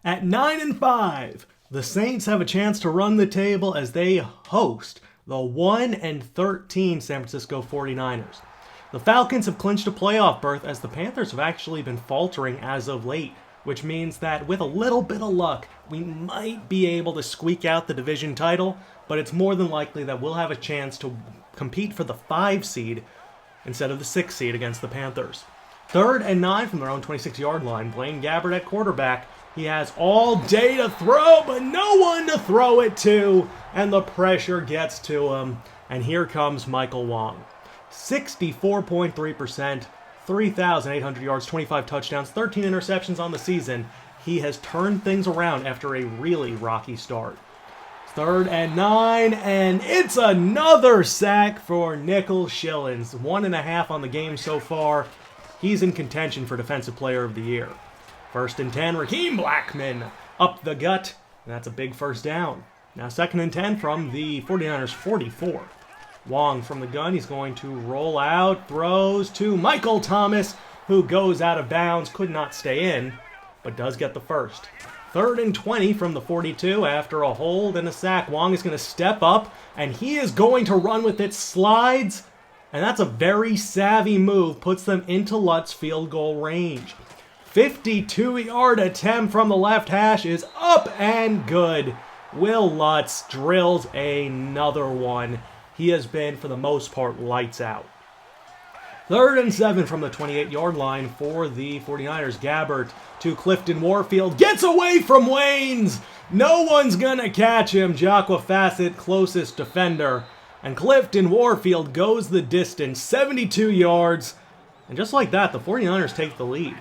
At 9-5, the Saints have a chance to run the table as they host the 1-13 San Francisco 49ers. The Falcons have clinched a playoff berth as the Panthers have actually been faltering as of late, which means that with a little bit of luck, we might be able to squeak out the division title, but it's more than likely that we'll have a chance to compete for the 5 seed instead of the 6 seed against the Panthers. 3rd and 9 from their own 26-yard line. Blaine Gabbert at quarterback. He has all day to throw, but no one to throw it to, and the pressure gets to him. And here comes Michael Wong. 64.3%, 3,800 yards, 25 touchdowns, 13 interceptions on the season. He has turned things around after a really rocky start. 3rd and 9, and it's another sack for Nickel Shillings. 1.5 on the game so far. He's in contention for Defensive Player of the Year. 1st and 10, Raheem Blackman up the gut. And that's a big first down. Now 2nd and 10 from the 49ers 44. Wong from the gun. He's going to roll out, throws to Michael Thomas, who goes out of bounds, could not stay in, but does get the first. 3rd and 20 from the 42 after a hold and a sack. Wong is going to step up, and he is going to run with it, slides, and that's a very savvy move, puts them into Lutz's field goal range. 52-yard attempt from the left hash is up and good. Will Lutz drills another one. He has been, for the most part, lights out. 3rd and 7 from the 28-yard line for the 49ers. Gabbert to Clifton Warfield. Gets away from Waynes. No one's going to catch him. Jocqua Fassitt, closest defender. And Clifton Warfield goes the distance, 72 yards. And just like that, the 49ers take the lead.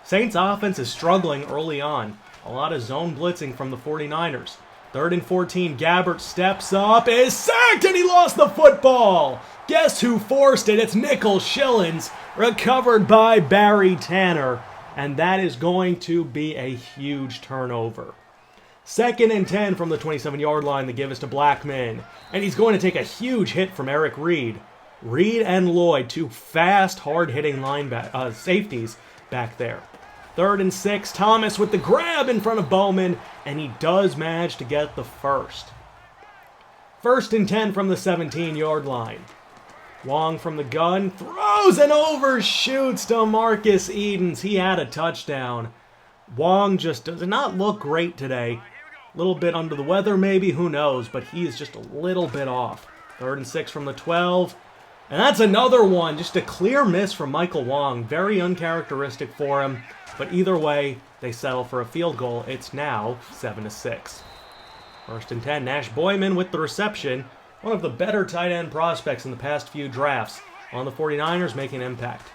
Saints offense is struggling early on. A lot of zone blitzing from the 49ers. 3rd and 14, Gabbert steps up, is sacked, and he lost the football. Guess who forced it? It's Nickel Shillings, recovered by Barry Tanner. And that is going to be a huge turnover. 2nd and 10 from the 27-yard line. The give is to Blackman. And he's going to take a huge hit from Eric Reed. Reed and Lloyd, 2 fast, hard-hitting safeties back there. 3rd and 6, Thomas with the grab in front of Bowman, and he does manage to get the first. 1st and 10 from the 17-yard line. Wong from the gun, throws and overshoots to Marcus Edens. He had a touchdown. Wong just does not look great today. A little bit under the weather maybe, who knows, but he is just a little bit off. 3rd and 6 from the 12. And that's another one, just a clear miss from Michael Wong. Very uncharacteristic for him. But either way, they settle for a field goal. It's now 7-6. 1st and 10, Nash Boyman with the reception. One of the better tight end prospects in the past few drafts. On the 49ers, making impact.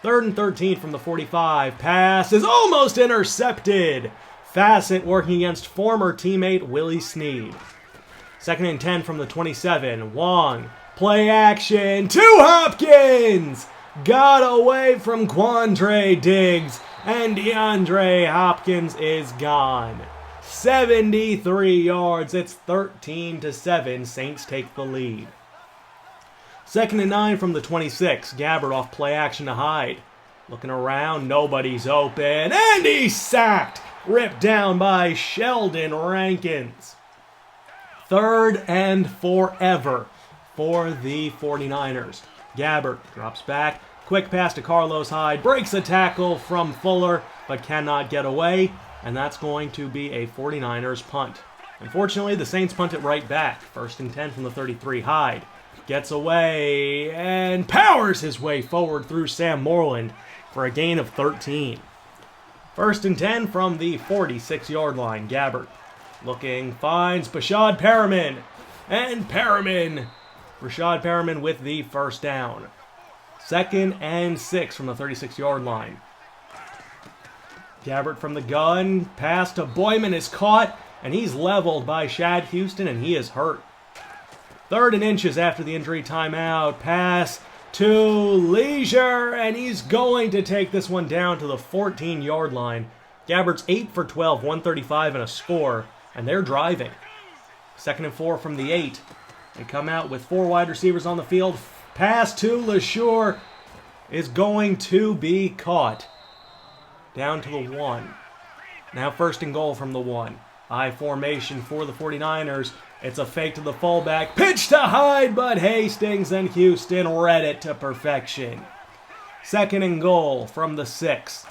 3rd and 13 from the 45. Pass is almost intercepted. Fassitt working against former teammate Willie Snead. 2nd and 10 from the 27. Wong. Play action to Hopkins. Got away from Quandre Diggs. And DeAndre Hopkins is gone. 73 yards. It's 13-7. Saints take the lead. 2nd and 9 from the 26. Gabbert off play action to Hyde. Looking around. Nobody's open. And he's sacked. Ripped down by Sheldon Rankins. 3rd and forever for the 49ers. Gabbert drops back. Quick pass to Carlos Hyde, breaks a tackle from Fuller, but cannot get away, and that's going to be a 49ers punt. Unfortunately, the Saints punt it right back. 1st and 10 from the 33. Hyde gets away and powers his way forward through Sam Moreland for a gain of 13. 1st and 10 from the 46-yard line. Gabbert looking, finds Rashad Perriman, and Rashad Perriman with the first down. 2nd and 6 from the 36-yard line. Gabbert from the gun. Pass to Boyman is caught, and he's leveled by Shad Houston, and he is hurt. 3rd and inches after the injury timeout. Pass to Leisure, and he's going to take this one down to the 14-yard line. Gabbert's 8 for 12, 135 and a score, and they're driving. 2nd and 4 from the 8. They come out with 4 wide receivers on the field. Pass to LeSure is going to be caught. Down to the 1. Now 1st and goal from the 1. I formation for the 49ers. It's a fake to the fullback. Pitch to Hyde, but Hastings and Houston read it to perfection. 2nd and goal from the 6.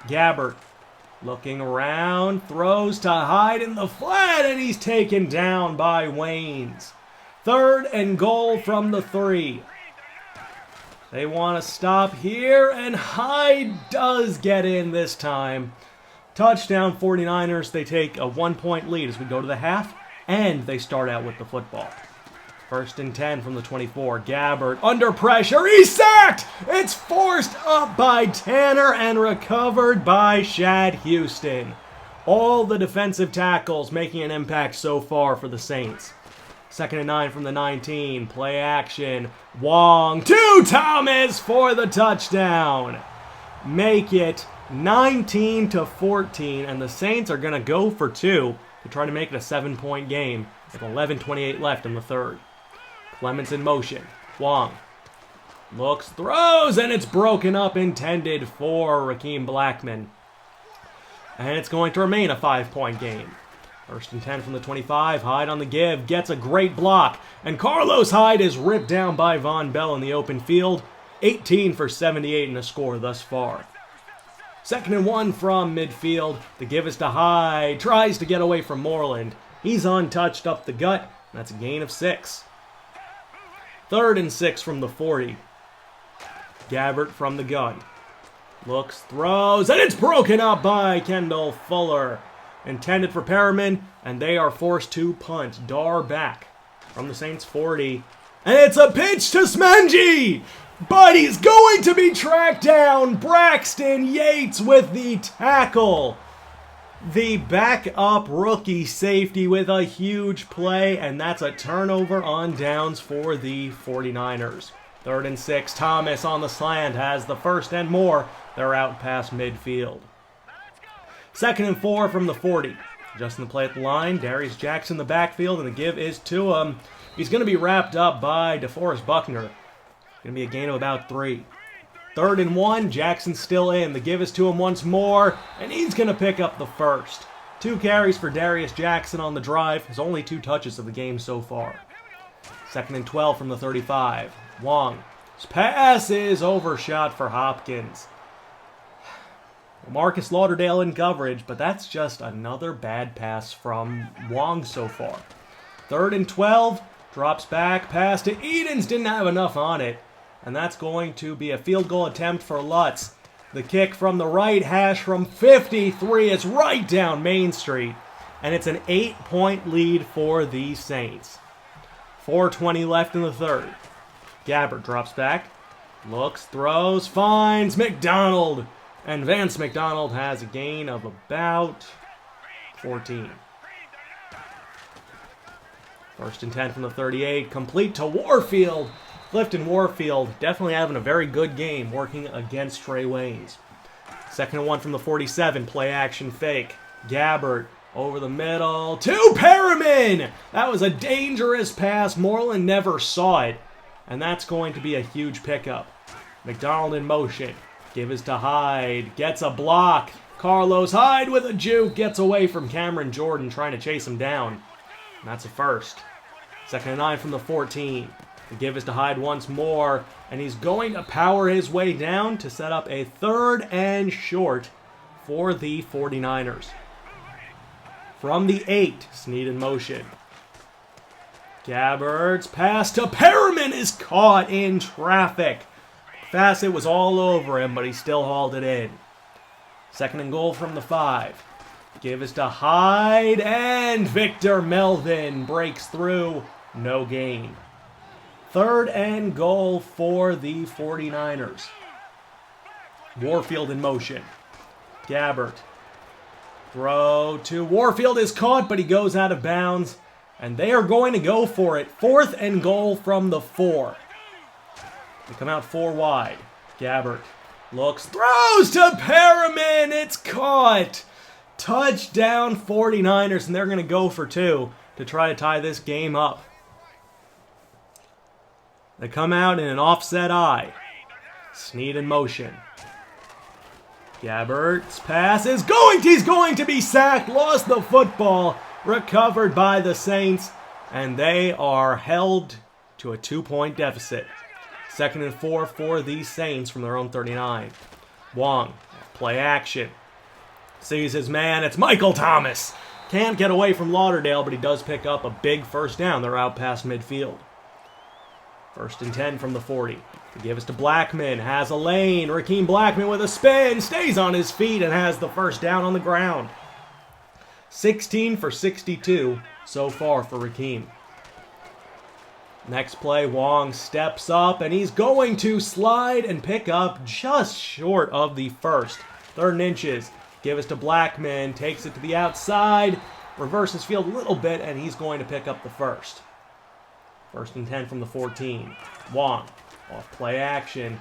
Gabbert looking around, throws to Hyde in the flat, and he's taken down by Waynes. 3rd and goal from the 3. They want to stop here, and Hyde does get in this time. Touchdown 49ers. They take a 1-point lead as we go to the half, and they start out with the football. 1st and 10 from the 24. Gabbert under pressure. He's sacked! It's forced up by Tanner and recovered by Shad Houston. All the defensive tackles making an impact so far for the Saints. 2nd and 9 from the 19. Play action. Wong to Thomas for the touchdown. Make it 19-14, and the Saints are going to go for 2 to try to make it a 7-point game with 11:28 left in the 3rd. Clements in motion. Wong looks, throws, and it's broken up, intended for Raheem Blackman. And it's going to remain a 5-point game. 1st and 10 from the 25. Hyde on the give. Gets a great block. And Carlos Hyde is ripped down by Von Bell in the open field. 18 for 78 in a score thus far. 2nd and 1 from midfield. The give is to Hyde. Tries to get away from Moreland. He's untouched up the gut. That's a gain of 6. 3rd and 6 from the 40. Gabbert from the gun. Looks, throws, and it's broken up by Kendall Fuller. Intended for Perriman, and they are forced to punt. Dar back from the Saints 40. And it's a pitch to Smanji! But he's going to be tracked down. Braxton Yates with the tackle. The backup rookie safety with a huge play, and that's a turnover on downs for the 49ers. 3rd and 6, Thomas on the slant has the 1st and more. They're out past midfield. 2nd and 4 from the 40. Adjusting the play at the line, Darius Jackson in the backfield, and the give is to him. He's going to be wrapped up by DeForest Buckner. Going to be a gain of about 3. 3rd and 1, Jackson still in. The give is to him once more, and he's going to pick up the 1st. 2 carries for Darius Jackson on the drive. His only 2 touches of the game so far. 2nd and 12 from the 35. Wong. His pass is overshot for Hopkins. Marcus Lauderdale in coverage, but that's just another bad pass from Wong so far. 3rd and 12, drops back, pass to Edens, didn't have enough on it. And that's going to be a field goal attempt for Lutz. The kick from the right hash from 53 is right down Main Street. And it's an 8-point lead for the Saints. 4:20 left in the 3rd. Gabbert drops back, looks, throws, finds McDonald. And Vance McDonald has a gain of about 14. 1st and 10 from the 38, complete to Warfield. Clifton Warfield definitely having a very good game working against Trey Waynes. 2nd and 1 from the 47, play action fake. Gabbert over the middle to Perriman. That was a dangerous pass. Moreland never saw it. And that's going to be a huge pickup. McDonald in motion. Give is to Hyde. Gets a block. Carlos Hyde with a juke. Gets away from Cameron Jordan trying to chase him down. And that's a 1st. 2nd and 9 from the 14. The give is to Hyde once more. And he's going to power his way down to set up a 3rd and short for the 49ers. From the 8, Snead in motion. Gabbert's pass to Perriman is caught in traffic. Fassitt was all over him, but he still hauled it in. 2nd and goal from the 5. Give is to Hyde, and Victor Melvin breaks through. No gain. 3rd and goal for the 49ers. Warfield in motion. Gabbert. Throw to Warfield is caught, but he goes out of bounds. And they are going to go for it. 4th and goal from the 4. They come out 4 wide. Gabbert looks, throws to Perriman. It's caught. Touchdown 49ers, and they're going to go for 2 to try to tie this game up. They come out in an offset eye. Snead in motion. Gabbert's pass is he's going to be sacked, lost the football, recovered by the Saints, and they are held to a 2-point deficit. 2nd and 4 for the Saints from their own 39. Wong, play action. Sees his man, it's Michael Thomas. Can't get away from Lauderdale, but he does pick up a big first down. They're out past midfield. 1st and 10 from the 40. They give us to Blackman, has a lane. Rakeem Blackman with a spin, stays on his feet and has the first down on the ground. 16 for 62 so far for Rakeem. Next play, Wong steps up and he's going to slide and pick up just short of the first. 3rd and inches. Give us to Blackman, takes it to the outside, reverses field a little bit, and he's going to pick up the first. 1st and 10 from the 14. Wong, off play action,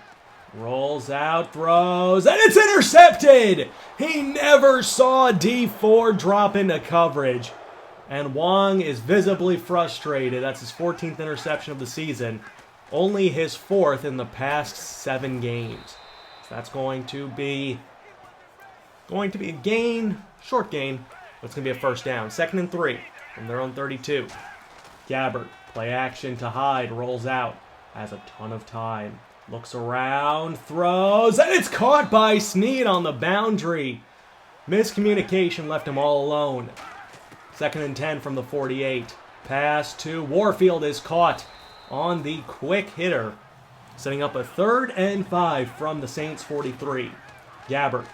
rolls out, throws, and it's intercepted! He never saw D4 drop into coverage. And Wong is visibly frustrated. That's his 14th interception of the season. Only his 4th in the past 7 games. So that's going to be a gain, short gain, but it's going to be a first down. 2nd and 3 from their own 32. Gabbert, play action to Hyde, rolls out, has a ton of time. Looks around, throws, and it's caught by Snead on the boundary. Miscommunication left him all alone. 2nd and 10 from the 48. Pass to Warfield is caught on the quick hitter. Setting up a 3rd and 5 from the Saints 43. Gabbert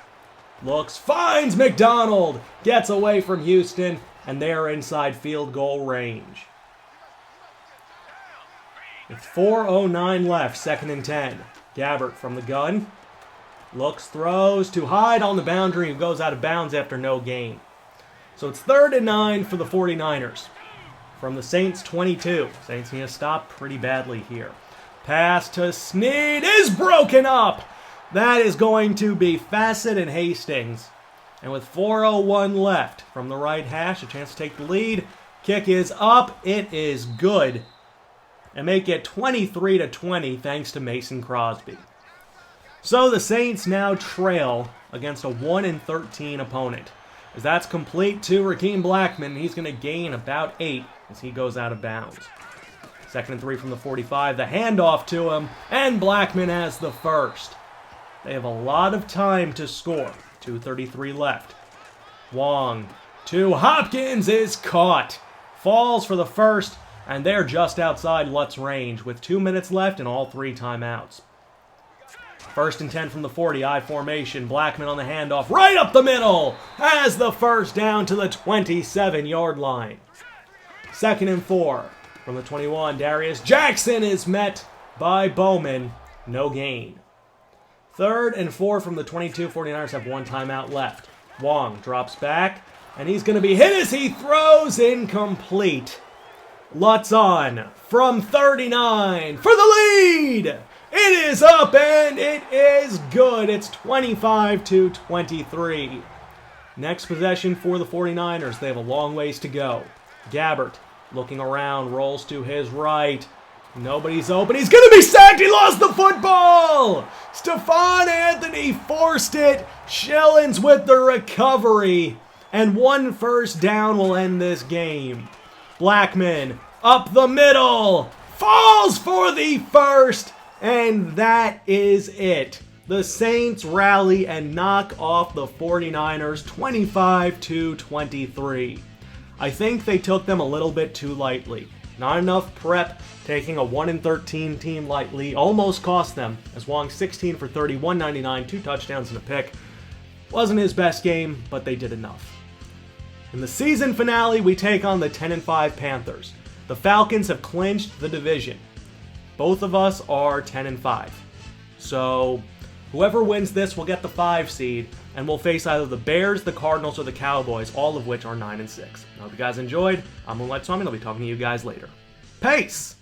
looks, finds McDonald, gets away from Houston, and they are inside field goal range. With 4:09 left, 2nd and 10. Gabbert from the gun. Looks, throws to Hyde on the boundary, who goes out of bounds after no gain. So it's 3rd and 9 for the 49ers. From the Saints 22. Saints need to stop pretty badly here. Pass to Snead is broken up. That is going to be Fassitt and Hastings. And with 4:01 left from the right hash, a chance to take the lead. Kick is up. It is good. And make it 23-20 thanks to Mason Crosby. So the Saints now trail against a 1-13 opponent. As that's complete to Rakeem Blackman, he's going to gain about 8 as he goes out of bounds. 2nd and 3 from the 45, the handoff to him, and Blackman has the first. They have a lot of time to score. 2:33 left. Wong to Hopkins is caught. Falls for the first, and they're just outside Lutt's range with 2 minutes left and all 3 timeouts. 1st and 10 from the 40, I formation. Blackman on the handoff, right up the middle, has the first down to the 27-yard line. 2nd and 4 from the 21, Darius Jackson is met by Bowman, no gain. 3rd and 4 from the 22, 49ers have 1 timeout left. Wong drops back, and he's going to be hit as he throws incomplete. Lutt's on from 39 for the lead. It is up and it is good. It's 25-23. Next possession for the 49ers. They have a long ways to go. Gabbert looking around, rolls to his right. Nobody's open. He's going to be sacked. He lost the football. Stephon Anthony forced it. Schillens with the recovery. And 1 first down will end this game. Blackman up the middle. Falls for the first. And that is it. The Saints rally and knock off the 49ers 25-23. I think they took them a little bit too lightly. Not enough prep, taking a 1-13 team lightly almost cost them, as Wong 16 for 30, 199, 2 touchdowns and a pick. Wasn't his best game, but they did enough. In the season finale, we take on the 10-5 Panthers. The Falcons have clinched the division. Both of us are 10-5. So whoever wins this will get the 5 seed, and we'll face either the Bears, the Cardinals, or the Cowboys, all of which are 9-6. I hope you guys enjoyed. I'm Moonlightswami, and I'll be talking to you guys later. Peace!